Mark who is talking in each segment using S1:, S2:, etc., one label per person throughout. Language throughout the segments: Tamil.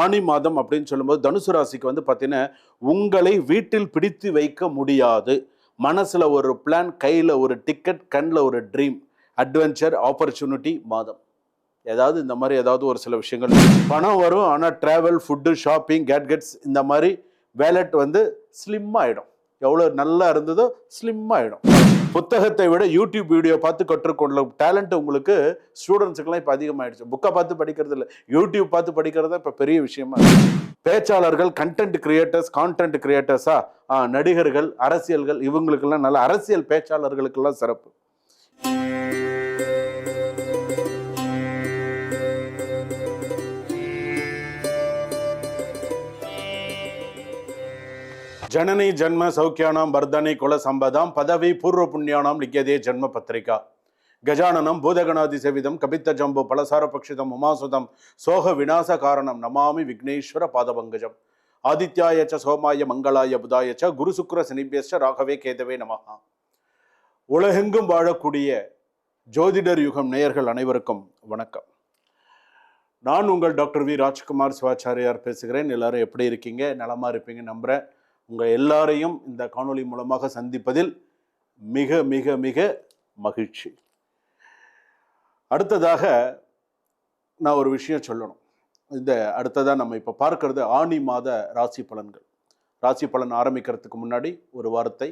S1: ஆணி மாதம் அப்படின்னு சொல்லும்போது தனுசு ராசிக்கு வந்து பார்த்தீங்கன்னா, உங்களை வீட்டில் பிடித்து வைக்க முடியாது. மனசுல ஒரு பிளான், கையில ஒரு டிக்கெட், கண்ல ஒரு ட்ரீம், அட்வென்ச்சர், ஆப்பர்ச்சுனிட்டி மாதம். ஏதாவது இந்த மாதிரி ஏதாவது ஒரு சில விஷயங்கள் பணம் வரும். ஆனால் ட்ராவல், ஃபுட்டு, ஷாப்பிங், கேட்கெட்ஸ் இந்த மாதிரி வேலட் வந்து ஸ்லிம் ஆகிடும். எவ்வளோ நல்லா இருந்ததோ ஸ்லிம் ஆகிடும். புத்தகத்தை விட யூடியூப் வீடியோ பார்த்து கற்றுக்கொள்ள டேலண்ட் உங்களுக்கு ஸ்டூடெண்ட்ஸுக்கெல்லாம் இப்போ அதிகமாகிடுச்சு. புக்கை பார்த்து படிக்கிறது இல்லை, யூடியூப் பார்த்து படிக்கிறது தான் இப்போ பெரிய விஷயமா இருக்கு. பேச்சாளர்கள், கண்டென்ட் கிரியேட்டர்ஸ், கான்டென்ட் கிரியேட்டர்ஸா, நடிகர்கள், அரசியல்கள், இவங்களுக்கெல்லாம் நல்ல அரசியல் பேச்சாளர்களுக்கெல்லாம் சிறப்பு. ஜனனி ஜன்ம சௌக்கியானாம் வர்தனை குல சம்பதாம் பதவி பூர்வ புண்ணியானாம் லிக்கியதே ஜன்ம பத்திரிகா கஜானனம் பூதகணாதி சேவிதம் கபித்த ஜம்பு பலசார பக்ஷிதம் உமாசுதம் சோக விநாச காரணம் நமாமி விக்னேஸ்வர பாதபங்கஜம் ஆதித்யாயச்ச சோமாய மங்களாய புதாயச்ச குரு சுக்ர சனிபியஸ்ச ராகவே கேதவே நமஹா. உலகெங்கும் வாழக்கூடிய ஜோதிடர் யுகம் நேயர்கள் அனைவருக்கும் வணக்கம். நான் உங்கள் டாக்டர் வி ராஜ்குமார் சிவாச்சாரியார் பேசுகிறேன். எல்லாரும் எப்படி இருக்கீங்க? நலமா இருப்பீங்க நம்புறேன். உங்கள் எல்லாரையும் இந்த காணொளி மூலமாக சந்திப்பதில் மிக மிக மிக மகிழ்ச்சி. அடுத்ததாக நான் ஒரு விஷயம் சொல்லணும். அடுத்ததாக நம்ம இப்போ பார்க்கறது ஆணி மாத ராசி பலன்கள். ராசி பலன் ஆரம்பிக்கிறதுக்கு முன்னாடி ஒரு வார்த்தை,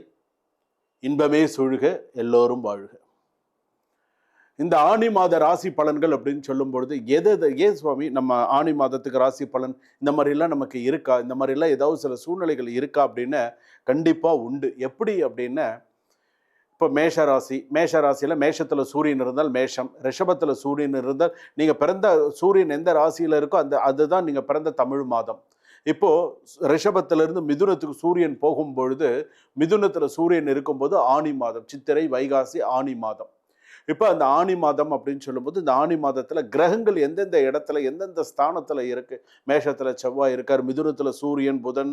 S1: இன்பமே சூழ்க எல்லோரும் வாழ்க. இந்த ஆணி மாத ராசி பலன்கள் அப்படின்னு சொல்லும் பொழுது ஏன் சுவாமி நம்ம ஆணி மாதத்துக்கு ராசி பலன் இந்த மாதிரிலாம் நமக்கு இருக்கா, இந்த மாதிரிலாம் ஏதாவது சில சூழ்நிலைகள் இருக்கா அப்படின்னு கண்டிப்பாக உண்டு. எப்படி அப்படின்னா, இப்போ மேஷ ராசியில் மேஷத்தில் சூரியன் இருந்தால் மேஷம், ரிஷபத்தில் சூரியன் இருந்தால் நீங்கள் பிறந்த சூரியன் எந்த ராசியில் இருக்கோ அதுதான் நீங்கள் பிறந்த தமிழ் மாதம். இப்போது ரிஷபத்திலிருந்து மிதுனத்துக்கு சூரியன் போகும்பொழுது, மிதுனத்தில் சூரியன் இருக்கும்போது ஆணி மாதம், சித்திரை, வைகாசி, ஆணி மாதம். இப்போ அந்த ஆணி மாதம் அப்படின்னு சொல்லும்போது, இந்த ஆணி மாதத்தில் கிரகங்கள் எந்தெந்த இடத்துல எந்தெந்த ஸ்தானத்தில் இருக்குது. மேஷத்தில் செவ்வாய் இருக்கார், மிதுனத்தில் சூரியன், புதன்,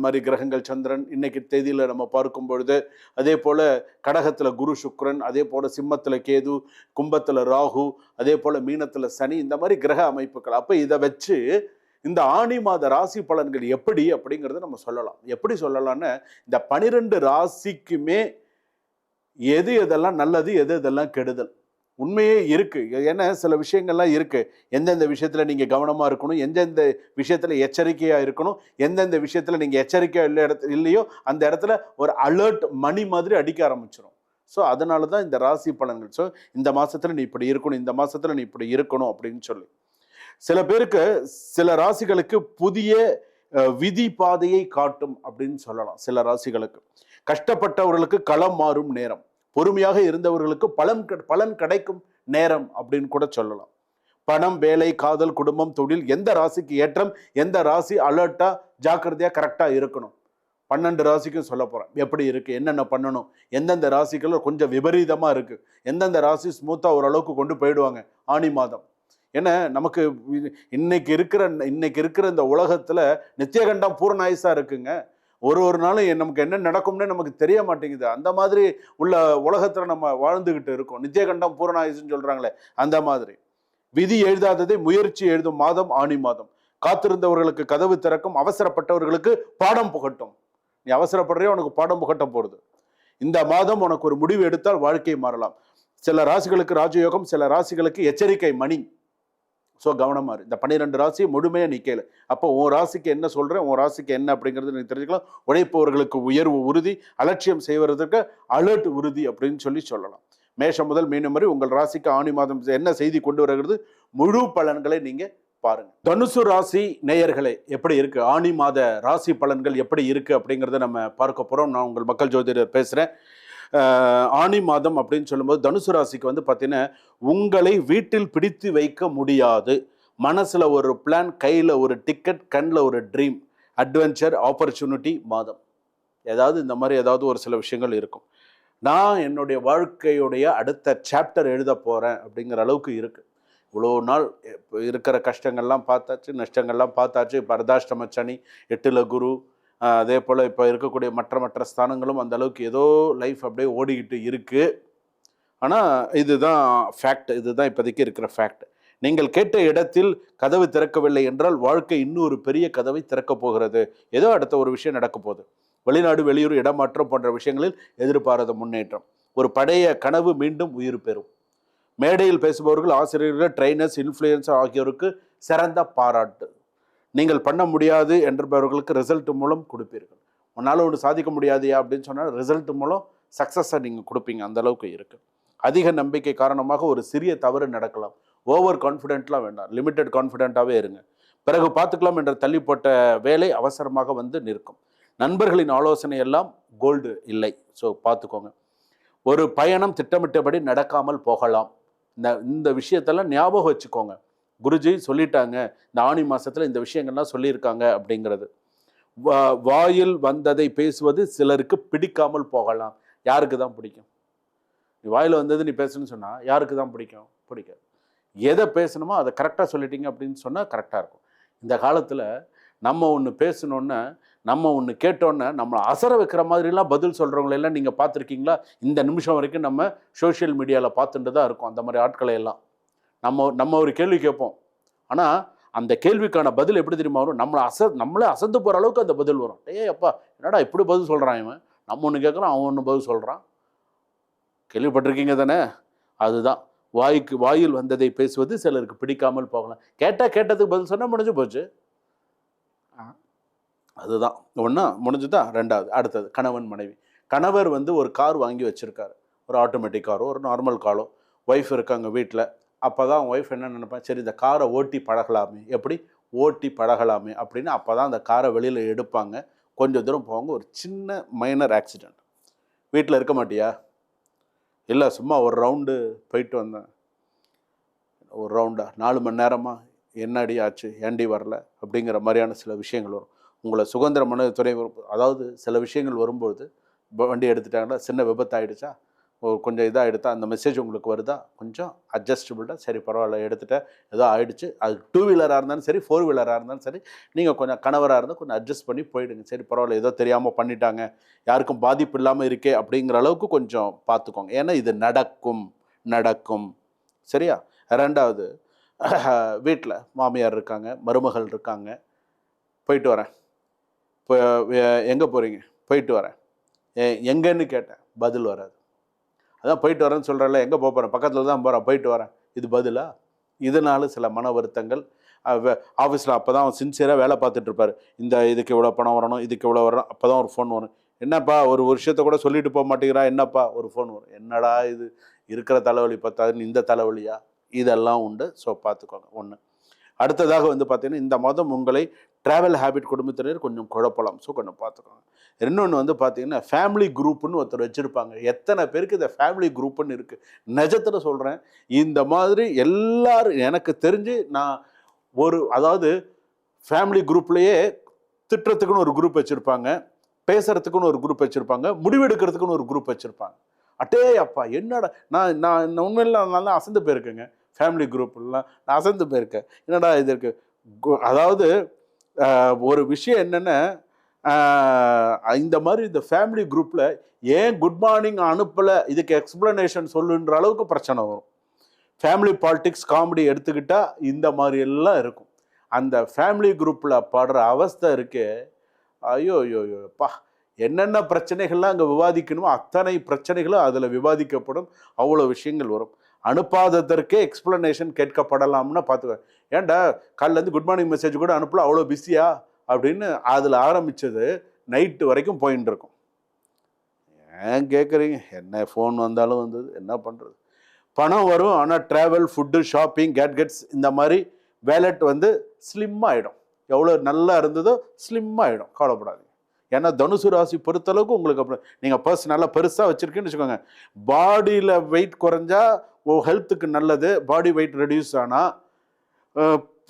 S1: மாதிரி கிரகங்கள், சந்திரன் இன்னைக்கு தேதியில் நம்ம பார்க்கும் பொழுது, அதே போல் கடகத்தில் குரு சுக்ரன், அதே போல் சிம்மத்தில் கேது, கும்பத்தில் ராகு, அதே போல் மீனத்தில் சனி, இந்த மாதிரி கிரக அமைப்புகள். அப்போ இதை வச்சு இந்த ஆணி மாத ராசி பலன்கள் எப்படி அப்படிங்கிறத நம்ம சொல்லலாம். எப்படி சொல்லலாம்னு, இந்த 12 ராசிக்குமே எது எதெல்லாம் நல்லது, எது எதெல்லாம் கெடுதல் உண்மையே இருக்கு. ஏன்னா சில விஷயங்கள்லாம் இருக்கு. எந்தெந்த விஷயத்துல நீங்க கவனமா இருக்கணும், எந்தெந்த விஷயத்துல எச்சரிக்கையா இருக்கணும், எந்தெந்த விஷயத்துல நீங்க எச்சரிக்கையா இல்லையோ அந்த இடத்துல ஒரு அலர்ட் மணி மாதிரி அடிக்க ஆரம்பிச்சிடும். ஸோ அதனால தான் இந்த ராசி பலன்கள். ஸோ இந்த மாசத்துல நீ இப்படி இருக்கணும், இந்த மாசத்துல நீ இப்படி இருக்கணும் அப்படின்னு சொல்லி சில பேருக்கு, சில ராசிகளுக்கு புதிய விதி பாதையை காட்டும் அப்படின்னு சொல்லலாம். சில ராசிகளுக்கு கஷ்டப்பட்டவர்களுக்கு களம் மாறும் நேரம், பொறுமையாக இருந்தவர்களுக்கு பலன் கிடைக்கும் நேரம் அப்படின்னு கூட சொல்லலாம். பணம், வேலை, காதல், குடும்பம், தொழில், எந்த ராசிக்கு ஏற்றம், எந்த ராசி அலர்ட்டா ஜாக்கிரதையா கரெக்டா இருக்கணும். 12 ராசிக்கும் சொல்ல போறேன் எப்படி இருக்கு, என்னென்ன பண்ணணும், எந்தெந்த ராசிகள் கொஞ்சம் விபரீதமா இருக்கு, எந்தெந்த ராசி ஸ்மூத்தா ஓரளவுக்கு கொண்டு போயிடுவாங்க ஆணி மாதம். ஏன்னா நமக்கு இன்னைக்கு இருக்கிற இந்த உலகத்துல நித்தியகண்டம் பூர்ண ஆயுசா இருக்குங்க. ஒரு நாளும் நமக்கு என்ன நடக்கும்னு நமக்கு தெரிய மாட்டேங்குது. அந்த மாதிரி உள்ள உலகத்துல நம்ம வாழ்ந்துகிட்டு இருக்கோம். நித்தியகண்டம் பூரண ஆயுசுன்னு சொல்றாங்களே, அந்த மாதிரி. விதி எழுதாததை முயற்சி எழுதும் மாதம் ஆணி மாதம். காத்திருந்தவர்களுக்கு கதவு திறக்கும், அவசரப்பட்டவர்களுக்கு பாடம் புகட்டும். நீ அவசரப்படுறியோ உனக்கு பாடம் புகட்ட போறது. இந்த மாதம் உனக்கு ஒரு முடிவு எடுத்தால் வாழ்க்கை மாறலாம். சில ராசிகளுக்கு ராஜயோகம், சில ராசிகளுக்கு எச்சரிக்கை மணி. ஸோ கவனமா இரு. இந்த 12 ராசியை முழுமையாக நிற்கல. அப்போ உன் ராசிக்கு என்ன சொல்கிறேன், உன் ராசிக்கு என்ன அப்படிங்கிறது நீ தெரிஞ்சுக்கலாம். உழைப்பவர்களுக்கு உயர்வு உறுதி, அலட்சியம் செய்வதற்கு அலர்ட் உறுதி அப்படின்னு சொல்லலாம். மேஷம் முதல் மீனம் வரை உங்கள் ராசிக்கு ஆணி மாதம் என்ன செய்தி கொண்டு வருகிறது, முழு பலன்களை நீங்கள் பாருங்க. தனுசு ராசி நேயர்களே எப்படி இருக்கு, ஆணி மாத ராசி பலன்கள் எப்படி இருக்கு அப்படிங்கிறத நம்ம பார்க்க போகிறோம். நான் உங்கள் மக்கள் ஜோதிடர் பேசுகிறேன். ஆணி மாதம் அப்படின்னு சொல்லும்போது தனுசு ராசிக்கு வந்து பார்த்தீங்கன்னா, உங்களை வீட்டில் பிடித்து வைக்க முடியாது. மனசில் ஒரு பிளான், கையில் ஒரு டிக்கெட், கண்ணில் ஒரு ட்ரீம், அட்வென்ச்சர், ஆப்பர்ச்சுனிட்டி மாதம். இந்த மாதிரி ஏதாவது ஒரு சில விஷயங்கள் இருக்கும். நான் என்னுடைய வாழ்க்கையுடைய அடுத்த சாப்டர் எழுத போகிறேன் அப்படிங்கிற அளவுக்கு இருக்குது. இவ்வளோ நாள் இருக்கிற கஷ்டங்கள்லாம் பார்த்தாச்சு, நஷ்டங்கள்லாம் பார்த்தாச்சு. இப்போ அர்த்தாஷ்டம சனி, 8ல் குரு, அதே போல் இப்போ இருக்கக்கூடிய மற்ற ஸ்தானங்களும் அந்த அளவுக்கு ஏதோ லைஃப் அப்படியே ஓடிக்கிட்டு இருக்குது. ஆனால் இதுதான் ஃபேக்ட், இதுதான் இப்போதைக்கு இருக்கிற ஃபேக்ட். நீங்கள் கேட்ட இடத்தில் கதவு திறக்கவில்லை என்றால் வாழ்க்கை இன்னொரு பெரிய கதவை திறக்கப் போகிறது. ஏதோ அடுத்த ஒரு விஷயம் நடக்க போகுது. வெளிநாடு, வெளியூர், இடமாற்றம் போன்ற விஷயங்களில் எதிர்பாராத முன்னேற்றம். ஒரு பழைய கனவு மீண்டும் உயிர் பெறும். மேடையில் பேசுபவர்கள், ஆசிரியர்கள், ட்ரைனர்ஸ், இன்ஃப்ளூயன்சர் ஆகியோருக்கு சிறந்த பாராட்டு. நீங்கள் பண்ண முடியாது என்பவர்களுக்கு ரிசல்ட் மூலம் கொடுப்பீர்கள். உன்னால் ஒன்று சாதிக்க முடியாதியா அப்படின்னு சொன்னால் ரிசல்ட் மூலம் சக்ஸஸை நீங்கள் கொடுப்பீங்க. அந்த அளவுக்கு இருக்குது. அதிக நம்பிக்கை காரணமாக ஒரு சிறிய தவறு நடக்கலாம். ஓவர் கான்ஃபிடென்ட்லாம் வேண்டாம், லிமிட்டட் கான்ஃபிடென்ட்டாகவே இருங்க. பிறகு பார்த்துக்கலாம் என்ற தள்ளிப்பட்ட வேலை அவசரமாக வந்து நிற்கும். நண்பர்களின் ஆலோசனை எல்லாம் கோல்டு இல்லை. ஸோ பார்த்துக்கோங்க. ஒரு பயணம் திட்டமிட்டபடி நடக்காமல் போகலாம். இந்த விஷயத்தெல்லாம் ஞாபகம் வச்சுக்கோங்க. குருஜி சொல்லிட்டாங்க, இந்த ஆணி மாதத்தில் இந்த விஷயங்கள்லாம் சொல்லியிருக்காங்க அப்படிங்கிறது. வாயில் வந்ததை பேசுவது சிலருக்கு பிடிக்காமல் போகலாம். யாருக்கு தான் பிடிக்கும்? நீ வாயில் வந்தது நீ பேசணும்னு சொன்னால் யாருக்கு தான் பிடிக்கும்? பிடிக்காது. எதை பேசணுமோ அதை கரெக்டாக சொல்லிட்டீங்க அப்படின்னு சொன்னால் கரெக்டாக இருக்கும். இந்த காலத்தில் நம்ம ஒன்று பேசணுன்னு, நம்ம ஒன்று கேட்டோன்னே நம்மளை அசர வைக்கிற மாதிரிலாம் பதில் சொல்கிறவங்களெல்லாம் நீங்கள் பார்த்துருக்கீங்களா? இந்த நிமிஷம் வரைக்கும் நம்ம சோஷியல் மீடியாவில் பார்த்துட்டு தான் இருக்கோம் அந்த மாதிரி ஆட்களை எல்லாம். நம்ம ஒரு கேள்வி கேட்போம், ஆனால் அந்த கேள்விக்கான பதில் எப்படி தெரியுமா வரும்? நம்மளே அசந்து போகிற அளவுக்கு அந்த பதில் வரும். அப்பா என்னடா இப்படி பதில் சொல்கிறான் இவன், நம்ம ஒன்று கேட்குறோம் அவன் ஒன்று பதில் சொல்கிறான். கேள்விப்பட்டிருக்கீங்க தானே? அதுதான் வாயில் வந்ததை பேசுவது சிலருக்கு பிடிக்காமல் போகலாம். கேட்டதுக்கு பதில் சொன்னால் முடிஞ்சு போச்சு. அதுதான் ஒன்றா முடிஞ்சுதான். ரெண்டாவது, அடுத்தது கணவன் மனைவி. கணவர் வந்து ஒரு கார் வாங்கி வச்சுருக்காரு, ஒரு ஆட்டோமேட்டிக் காரோ ஒரு நார்மல் காரோ. ஒய்ஃப் இருக்காங்க வீட்டில். அப்போ தான் ஒய்ஃப் என்ன நினைப்பேன், சரி இந்த காரை ஓட்டி பழகலாமே, எப்படி ஓட்டி பழகலாமே அப்படின்னு அப்போ தான் அந்த காரை வெளியில் எடுப்பாங்க. கொஞ்சம் தூரம் போவாங்க, ஒரு சின்ன மைனர் ஆக்சிடெண்ட். வீட்டில் இருக்க மாட்டியா? இல்லை சும்மா ஒரு ரவுண்டு போயிட்டு வந்தேன். ஒரு ரவுண்டா 4 மணி நேரமாக என்னடி ஆச்சு, ஏண்டி வரல அப்படிங்கிற மாதிரியான சில விஷயங்கள் வரும். உங்களை சுதந்திர மன துறை, அதாவது சில விஷயங்கள் வரும்போது வண்டி எடுத்துட்டாங்கன்னா சின்ன விபத்து ஆகிடுச்சா, கொஞ்சம் இதாக எடுத்தால் அந்த மெசேஜ் உங்களுக்கு வருதா, கொஞ்சம் அட்ஜஸ்டபிள்டாக சரி பரவாயில்ல எடுத்துகிட்டேன், ஏதோ ஆகிடுச்சு. அது 2 வீலராக இருந்தாலும் சரி 4 வீலராக இருந்தாலும் சரி, நீங்கள் கொஞ்சம் கணவராக இருந்தால் கொஞ்சம் அட்ஜஸ்ட் பண்ணி போயிடுங்க. சரி பரவாயில்ல, ஏதோ தெரியாமல் பண்ணிட்டாங்க, யாருக்கும் பாதிப்பு இல்லாமல் இருக்கே அப்படிங்கிற அளவுக்கு கொஞ்சம் பார்த்துக்கோங்க. ஏன்னா இது நடக்கும். சரியா? ரெண்டாவது, வீட்டில் மாமியார் இருக்காங்க, மருமகள் இருக்காங்க. போயிட்டு வரேன். இப்போ எங்கே போகிறீங்க? போயிட்டு வரேன். எங்கன்னு கேட்டேன், பதில் வராது. அதான் போயிட்டு வரேன்னு சொல்கிறேன்ல, எங்கே போகிறேன், பக்கத்தில் தான் போகிறேன், போயிட்டு வரேன். இது பதிலா? இதனால சில மன வருத்தங்கள். ஆஃபீஸில் அப்போ தான் அவன் சின்சியராக வேலை பார்த்துட்டு இருப்பார். இதுக்கு இவ்வளோ பணம் வரணும், இதுக்கு இவ்வளோ வரணும். அப்போ தான் ஒரு ஃபோன் வரும். என்னப்பா ஒரு விஷயத்தை கூட சொல்லிட்டு போக மாட்டேங்கிறா, என்னப்பா ஒரு ஃபோன் வரும். என்னடா இது இருக்கிற தலைவலி பார்த்தாதுன்னு இந்த தலைவலியா? இதெல்லாம் உண்டு. ஸோ பார்த்துக்கோங்க. ஒன்று. அடுத்ததாக வந்து பார்த்தீங்கன்னா, இந்த மாதம் உங்களை ட்ராவல் ஹேபிட் குடும்பத்தினர் கொஞ்சம் குழப்பலாம். ஸோ கொஞ்சம் பார்த்துக்கோங்க. இன்னொன்று வந்து பார்த்தீங்கன்னா, ஃபேமிலி குரூப்புன்னு ஒருத்தர் வச்சுருப்பாங்க. எத்தனை பேருக்கு இந்த ஃபேமிலி குரூப்புன்னு இருக்குது? நிஜத்தில் சொல்கிறேன், இந்த மாதிரி எல்லாரும் எனக்கு தெரிஞ்சு நான் அதாவது ஃபேமிலி குரூப்லேயே திட்டுறதுக்குன்னு ஒரு குரூப் வச்சுருப்பாங்க, பேசுகிறதுக்குன்னு ஒரு குரூப் வச்சுருப்பாங்க, முடிவெடுக்கிறதுக்குன்னு ஒரு குரூப் வச்சுருப்பாங்க. அப்பா என்னடா, நான் உண்மையில் நல்லா அசந்து போயிருக்கேங்க. ஃபேமிலி குரூப்லாம் நான் அசந்து போயிருக்கேன். என்னடா இது இருக்குது. அதாவது ஒரு விஷயம் என்னென்னா, இந்த மாதிரி இந்த ஃபேமிலி குரூப்பில் ஏன் குட் மார்னிங் அனுப்பலை, இதுக்கு எக்ஸ்ப்ளனேஷன் சொல்லுன்ற அளவுக்கு பிரச்சனை வரும். ஃபேமிலி பாலிடிக்ஸ் காமெடி எடுத்துக்கிட்டால் இந்த மாதிரி எல்லாம் இருக்கும். அந்த ஃபேமிலி குரூப்பில் படுற அவஸ்தை இருக்கே, ஐயோப்பா, என்னென்ன பிரச்சனைகள்லாம் அங்கே விவாதிக்கணுமோ அத்தனை பிரச்சனைகளும் அதில் விவாதிக்கப்படும். அவ்வளோ விஷயங்கள் வரும். அனுப்பாததற்கே எக்ஸ்ப்ளனேஷன் கேட்கப்படலாம்னா பார்த்துக்க. ஏன்டா காலிலேருந்து குட் மார்னிங் மெசேஜ் கூட அனுப்பல, அவ்வளோ பிஸியா அப்படின்னு அதில் ஆரம்பித்தது நைட்டு வரைக்கும் போயின்னு இருக்கும். ஏன் கேட்குறீங்க? என்ன ஃபோன் வந்தாலும் வந்தது, என்ன பண்ணுறது? பணம் வரும், ஆனால் ட்ராவல், ஃபுட்டு, ஷாப்பிங், கேட்கெட்ஸ் இந்த மாதிரி வேலெட் வந்து ஸ்லிம்மாகிடும். எவ்வளோ நல்லா இருந்ததோ ஸ்லிம்மாகிடும். கவலைப்படாதீங்க. ஏன்னா தனுசு ராசி பொறுத்தளவுக்கு உங்களுக்கு அப்புறம் நீங்கள் பர்ஸ் நல்லா பெருசாக வச்சுருக்கீங்கன்னு வச்சுக்கோங்க, பாடியில் வெயிட் குறைஞ்சா ஹெல்த்துக்கு நல்லது. பாடி வெயிட் ரெடியூஸ் ஆனால்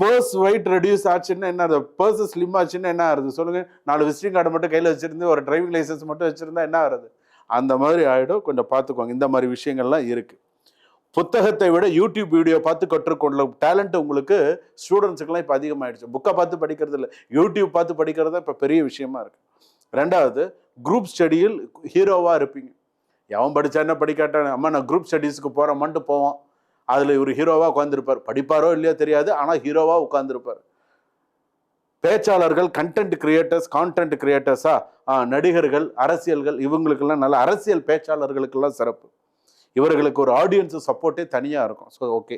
S1: பர்ஸ் வெயிட் ரெடியூஸ் ஆச்சுன்னா என்ன ஆகுது? பர்ஸ் ஸ்லிம் ஆச்சுன்னா என்ன ஆகுது சொல்லுங்கள்? 4 விசிட்டிங் கார்டு மட்டும் கையில் வச்சுருந்து ஒரு டிரைவிங் லைசன்ஸ் மட்டும் வச்சுருந்தா என்ன ஆகுது? அந்த மாதிரி ஆகிடும். கொஞ்சம் பார்த்துக்கோங்க. இந்த மாதிரி விஷயங்கள்லாம் இருக்குது. புத்தகத்தை விட யூடியூப் வீடியோ பார்த்து கற்றுக்கொள்ள டேலண்ட் உங்களுக்கு ஸ்டூடெண்ட்ஸுக்கெல்லாம் இப்போ அதிகமாகிடுச்சு. புக்கை பார்த்து படிக்கிறது இல்லை, யூடியூப் பார்த்து படிக்கிறது தான் இப்போ பெரிய விஷயமா இருக்குது. ரெண்டாவது, குரூப் ஸ்டடியில் ஹீரோவாக இருப்பீங்க. எவன் படித்தா என்ன படிக்காட்டான், அம்மா நான் குரூப் ஸ்டடீஸுக்கு போகிறோமான்ட்டு போவான். அதில் இவர் ஹீரோவாக உட்காந்துருப்பார். படிப்பாரோ இல்லையோ தெரியாது, ஆனால் ஹீரோவாக உட்காந்துருப்பார். பேச்சாளர்கள், கண்டென்ட் கிரியேட்டர்ஸ், கான்டென்ட் கிரியேட்டர்ஸா, நடிகர்கள், அரசியல்கள், இவங்களுக்கெல்லாம் நல்ல அரசியல் பேச்சாளர்களுக்கெல்லாம் சிறப்பு. இவர்களுக்கு ஒரு ஆடியன்ஸ் சப்போர்ட்டே தனியாக இருக்கும். ஸோ ஓகே,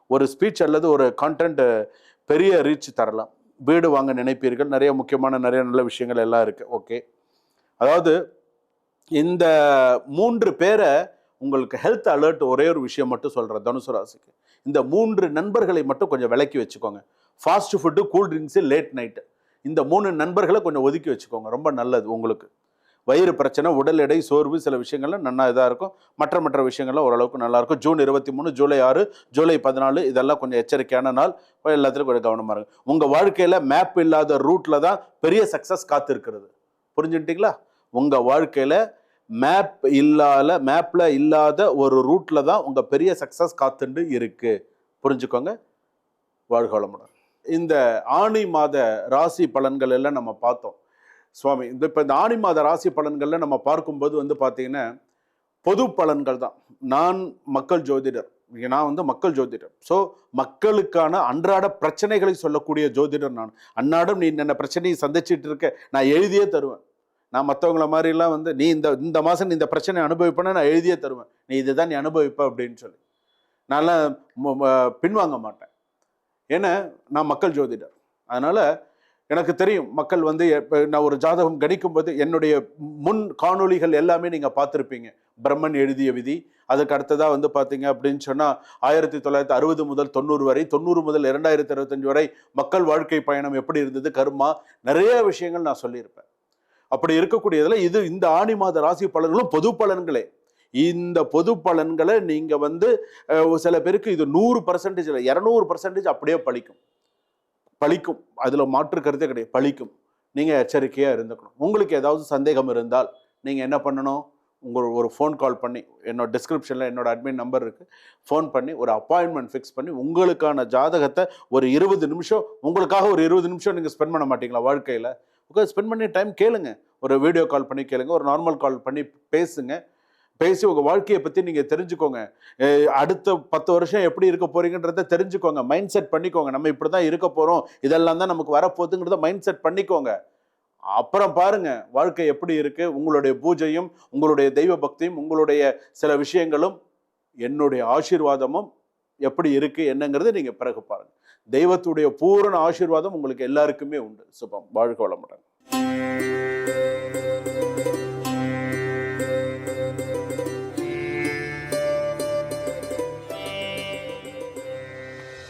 S1: ஒரு ஸ்பீச் அல்லது ஒரு கான்டென்ட் பெரிய ரீச் தரலாம். வீடு வாங்க நினைப்பீர்கள், நிறைய முக்கியமான நிறைய நல்ல விஷயங்கள் எல்லாம் இருக்கு. ஓகே, அதாவது இந்த 3 பேரை உங்களுக்கு ஹெல்த் அலர்ட் ஒரே ஒரு விஷயம் மட்டும் சொல்கிறேன் தனுசு ராசிக்கு. இந்த 3 நண்பர்களை மட்டும் கொஞ்சம் விலக்கி வச்சுக்கோங்க. Fast food, cool drinks, late night, இந்த 3 நண்பர்களை கொஞ்சம் ஒதுக்கி வச்சுக்கோங்க. ரொம்ப நல்லது உங்களுக்கு. வயிறு பிரச்சனை, உடல் எடை, சோர்வு, சில விஷயங்கள்லாம் நல்லா இதாக இருக்கும். மற்ற விஷயங்கள்லாம் ஓரளவுக்கு நல்லாயிருக்கும். ஜூன் 23, ஜூலை 6, ஜூலை 14 இதெல்லாம் கொஞ்சம் எச்சரிக்கையான நாள். எல்லாத்துலையும் கொஞ்சம் கவனமாக இருக்கும். உங்கள் வாழ்க்கையில் மேப் இல்லாத ரூட்டில் தான் பெரிய சக்ஸஸ் காத்திருக்கிறது. புரிஞ்சுட்டிங்களா? உங்கள் வாழ்க்கையில் மேப்பில் இல்லாத ஒரு ரூட்டில் தான் உங்கள் பெரிய சக்ஸஸ் காத்துண்டு இருக்கு. புரிஞ்சுக்கோங்க. வாழ்க வளமுடன். இந்த ஆணி மாத ராசி பலன்கள் எல்லாம் நம்ம பார்த்தோம் சுவாமி. இப்போ இந்த ஆணி மாத ராசி பலன்கள்ல நம்ம பார்க்கும்போது வந்து பார்த்தீங்கன்னா பொது பலன்கள் தான். நான் மக்கள் ஜோதிடர். மக்கள் ஜோதிடர். ஸோ மக்களுக்கான அன்றாட பிரச்சனைகளை சொல்லக்கூடிய ஜோதிடர் நான். அன்னாடம் நீ என்ன பிரச்சனையை சந்திச்சுட்டு இருக்க, நான் எழுதியே தருவேன். நான் மற்றவங்கள மாதிரிலாம் வந்து நீ இந்த மாதம் நீ இந்த பிரச்சனை அனுபவிப்பேன்னா நான் எழுதியே தருவேன். நீ இதுதான் நீ அனுபவிப்ப அப்படின்னு சொல்லி நான்லாம் பின்வாங்க மாட்டேன். ஏன்னா நான் மக்கள் ஜோதிடர். அதனால் எனக்கு தெரியும் மக்கள் வந்து நான் ஒரு ஜாதகம் கணிக்கும்போது என்னுடைய முன் காணொளிகள் எல்லாமே நீங்கள் பார்த்துருப்பீங்க. பிரம்மன் எழுதிய விதி, அதுக்கு அடுத்ததாக வந்து பார்த்தீங்க அப்படின்னு சொன்னால் 1960 முதல் 90 வரை, 90 முதல் 2025 வரை மக்கள் வாழ்க்கை பயணம் எப்படி இருந்தது, கர்மா, நிறைய விஷயங்கள் நான் சொல்லியிருப்பேன். அப்படி இருக்கக்கூடியதில் இந்த ஆணி மாத ராசி பலன்களும் பொது பலன்களே. இந்த பொது பலன்களை நீங்க வந்து சில பேருக்கு இது 100% இல்லை, 200% அப்படியே பழிக்கும். அதுல மாற்று கருத்தே கிடையாது, பழிக்கும். நீங்க எச்சரிக்கையா இருந்துக்கணும். உங்களுக்கு ஏதாவது சந்தேகம் இருந்தால் நீங்க என்ன பண்ணணும், ஒரு ஃபோன் கால் பண்ணி, என்னோட டிஸ்கிரிப்ஷன்ல என்னோட அட்மின் நம்பர் இருக்கு, ஃபோன் பண்ணி ஒரு அப்பாயின்மெண்ட் ஃபிக்ஸ் பண்ணி உங்களுக்கான ஜாதகத்தை ஒரு 20 நிமிஷம், உங்களுக்காக ஒரு 20 நிமிஷம் நீங்க ஸ்பெண்ட் பண்ண மாட்டீங்களா வாழ்க்கையில? ஸ்பெண்ட் பண்ணி டைம் கேளுங்க. ஒரு வீடியோ கால் பண்ணி கேளுங்க, ஒரு நார்மல் கால் பண்ணி பேசி உங்கள் வாழ்க்கையை பற்றி நீங்கள் தெரிஞ்சுக்கோங்க. அடுத்த 10 வருஷம் எப்படி இருக்க போறீங்கன்றத தெரிஞ்சுக்கோங்க. மைண்ட் செட் பண்ணிக்கோங்க. நம்ம இப்படி தான் இருக்க போகிறோம், இதெல்லாம் தான் நமக்கு வரப்போகுதுங்கிறத மைண்ட் செட் பண்ணிக்கோங்க. அப்புறம் பாருங்க வாழ்க்கை எப்படி இருக்கு. உங்களுடைய பூஜையும், உங்களுடைய தெய்வ பக்தியும், உங்களுடைய சில விஷயங்களும், என்னுடைய ஆசீர்வாதமும் எப்படி இருக்கு என்னங்கிறது நீங்கள் பிறகு பாருங்க. தெய்வத்துடைய பூரண ஆசீர்வாதம் உங்களுக்கு எல்லாருக்குமே உண்டு. சுபம். வாழ்க வளமுடன்.